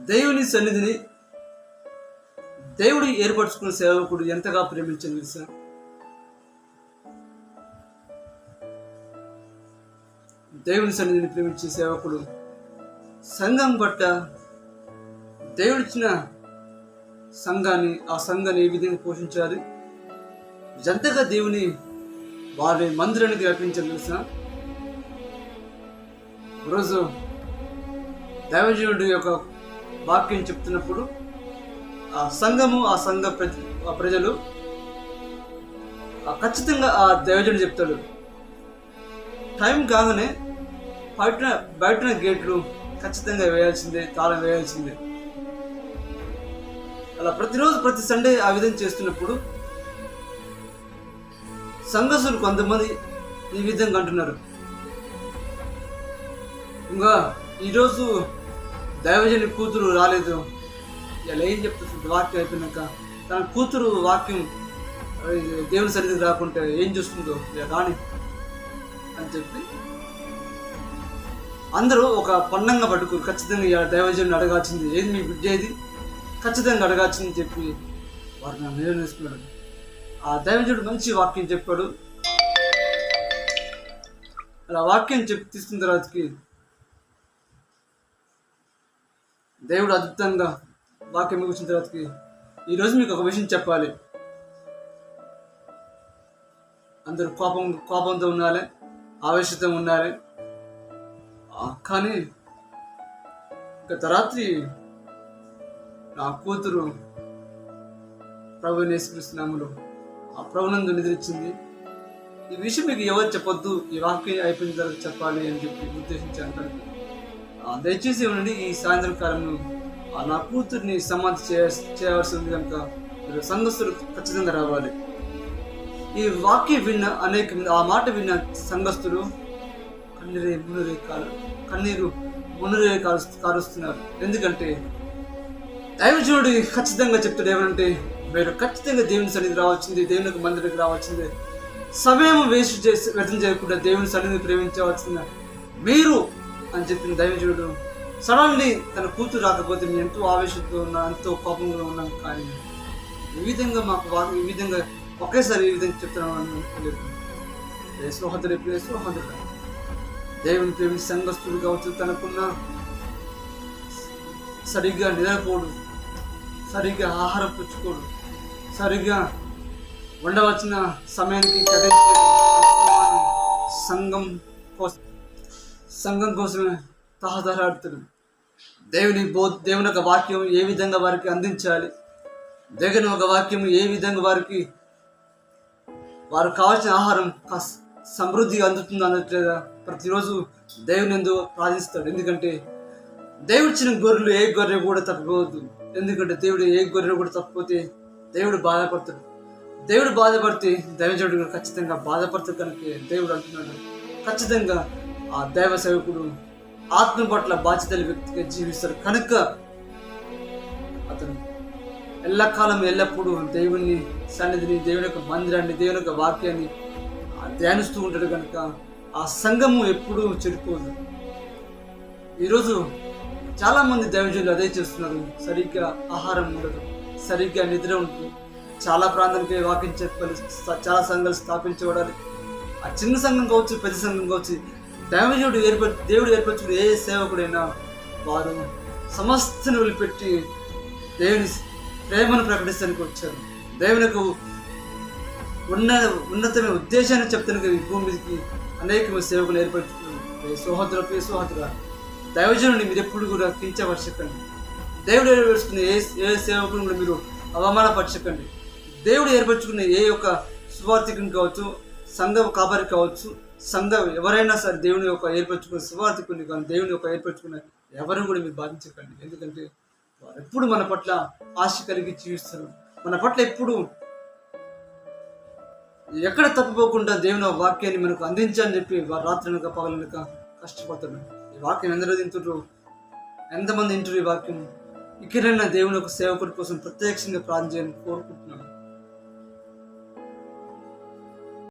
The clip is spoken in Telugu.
దేవుని సన్నిధిని దేవుడు ఏర్పరచుకున్న సేవకుడు ఎంతగా ప్రేమించని తెలుసా? దేవుని సన్నిధిని ప్రేమించే సేవకుడు సంఘం పట్ల దేవుడిచ్చిన సంఘాన్ని, ఆ సంఘాన్ని ఏ విధంగా పోషించాలి, జంతగా దేవుని వారి మందిరానికి వ్యాపించాలి తెలుసా? ఈరోజు దైవజనుడి యొక్క వాక్యం చెప్తున్నప్పుడు ఆ సంఘము, ఆ సంఘ ప్రజలు ఖచ్చితంగా ఆ దైవజనుడు చెప్తాడు, టైం కాగానే బయట గేట్లు ఖచ్చితంగా వేయాల్సిందే, తాళం వేయాల్సిందే. అలా ప్రతిరోజు ప్రతి సండే ఆ విధంగా చేస్తున్నప్పుడు సంఘస్థులు కొంతమంది ఈ విధంగా అంటున్నారు, ఇంకా ఈరోజు దైవజని కూతురు రాలేదు, ఇలా ఏం చెప్తుంది వాక్యం అయిపోయినాక తన కూతురు వాక్యం దేవుని సన్నిధికి రాకుంటే ఏం చూస్తుందో రాని అని చెప్పి అందరూ ఒక పండంగా పట్టుకుని ఖచ్చితంగా దైవజనుని అడగాల్సింది, ఏది మీ బిడ్డ ఏది ఖచ్చితంగా అడగాల్సింది చెప్పి వారిని నిర్ణయిస్తున్నాడు. ఆ దైవజనుడు మంచి వాక్యం చెప్పాడు. అలా వాక్యం చెప్పి తీసుకున్న తర్వాతకి దేవుడు అద్భుతంగా వాక్యం ముగిసిన తర్వాతకి, ఈరోజు మీకు ఒక విషయం చెప్పాలి, అందరూ కోపంతో ఉండాలి, ఆవేశంతో ఉండాలి. కానీ గత రాత్రి నా కూతురు ప్రభు యేసుక్రీస్తు నామములో ఆ ప్రభునందు నిద్రించింది. ఈ విషయం మీకు ఎవరు చెప్పొద్దు, ఈ వాక్యం అయిపోయిన తర్వాత చెప్పాలి అని చెప్పి ఉద్దేశించాను. దయచేసి ఉండండి, ఈ సాయంత్రం కాలంలో నా కూతుర్ని సమాధి చేయవలసి ఉంది కనుక మీరు సంఘస్థులు ఖచ్చితంగా రావాలి. ఈ వాక్యం విన్న అనేక మంది, ఆ మాట విన్న సంఘస్థులు కన్నీరు మునురే కారుస్తున్నారు. ఎందుకంటే దైవజనుడు ఖచ్చితంగా చెప్తాడు ఏమంటే, మీరు ఖచ్చితంగా దేవుని సన్నిధి రావాల్సింది, దేవునికి మందిరికి రావాల్సిందే, సమయం వ్యర్థం చేయకుండా దేవుని సన్నిధిని ప్రేమించవలసింది మీరు అని చెప్పిన దైవజనుడు సడన్లీ తన కూతురు రాకపోతే మేము ఎంతో ఆవేశంతో ఉన్నాం, ఎంతో కోపంగా ఉన్నాం. కానీ ఈ విధంగా ఈ విధంగా ఒకేసారి ఈ విధంగా చెప్తున్నాం. దేవుని ప్రేమించి సంఘస్థుడు కావచ్చు, తనకున్న సరిగ్గా నిద్రపోడు, సరిగ్గా ఆహారం పుచ్చుకోడు, సరిగ్గా ఉండవలసిన సమయానికి సంఘం కోసమే తహతహలాడుతాడు. దేవుని ఒక వాక్యం ఏ విధంగా వారికి అందించాలి, దేవుని ఒక వాక్యం ఏ విధంగా వారికి కావాల్సిన ఆహారం సమృద్ధిగా అందట్లేదా ప్రతిరోజు దేవుని ఎందుకు ప్రార్థిస్తాడు. ఎందుకంటే దేవుడిచ్చిన గొర్రెలు ఏ గొర్రె కూడా తప్పిపోవద్దు. ఎందుకంటే దేవుడు ఏ గొర్రె కూడా తప్పిపోతే దేవుడు బాధపడతాడు. దేవుడు బాధపడితే దైవజనుడు ఖచ్చితంగా బాధపడతాడు. కనుక దేవుడు అంటున్నాడు, ఖచ్చితంగా ఆ దైవ సేవకుడు ఆత్మ పట్ల బాధ్యతల వ్యక్తిగా జీవిస్తాడు. కనుక అతను ఎల్లకాలం ఎల్లప్పుడూ దేవుని సన్నిధిని, దేవుని యొక్క మందిరాన్ని, దేవుని యొక్క వాక్యాన్ని ధ్యానిస్తూ ఉంటాడు. కనుక ఆ సంఘము ఎప్పుడూ చెడిపోదు. ఈరోజు చాలా మంది దైవజనులు అదే చేస్తున్నారు. సరిగ్గా ఆహారం ఉండదు, సరిగ్గా నిద్ర ఉంటుంది. చాలా ప్రాంతానికి వాక్యం చెప్పాలి, చాలా సంఘాలు స్థాపించబడాలి. ఆ చిన్న సంఘం కావచ్చు, పెద్ద సంఘం కావచ్చు, దైవజనుడు దేవుడు ఏర్పరచుకున్న ఏ సేవకుడైనా వారు సమస్తను వదిలిపెట్టి దేవుని ప్రేమను ప్రకటిస్తానికి వచ్చారు. దేవునికి ఉన్నతమైన ఉద్దేశాన్ని చెప్తానికి ఈ భూమికి అనేక సేవకులు ఏర్పరచుకున్నారు. సోహతుల దైవజనుడిని మీరు ఎప్పుడు కూడా కించపరచకండి. దేవుడు ఏర్పరచుకున్న ఏ సేవకుని కూడా మీరు అవమానపరచకండి. దేవుడు ఏర్పరచుకున్న ఏ యొక్క సువార్థికుని కావచ్చు, సంఘ కాపరి కావచ్చు, సంఘం ఎవరైనా సరే దేవుని యొక్క ఏర్పరచుకున్న సువార్థికుని కానీ దేవుని యొక్క ఏర్పరచుకున్న ఎవరిని కూడా మీరు బాధించకండి. ఎందుకంటే వారు ఎప్పుడు మన పట్ల ఆశ కలిగి జీవిస్తారు. మన పట్ల ఎప్పుడు ఎక్కడ తప్పిపోకుండా దేవుని వాక్యాన్ని మనకు అందించాలని చెప్పి వారు రాత్రనక పగలనక కష్టపడతారు. ఈ వాక్యం ఎందరో తింటున్నారు, ఎంతమంది వింటారు ఈ వాక్యం. ఇక్కడైనా దేవుని ఒక సేవకుడి కోసం ప్రత్యక్షంగా ప్రార్థన చేయాలని కోరుకుంటున్నాను.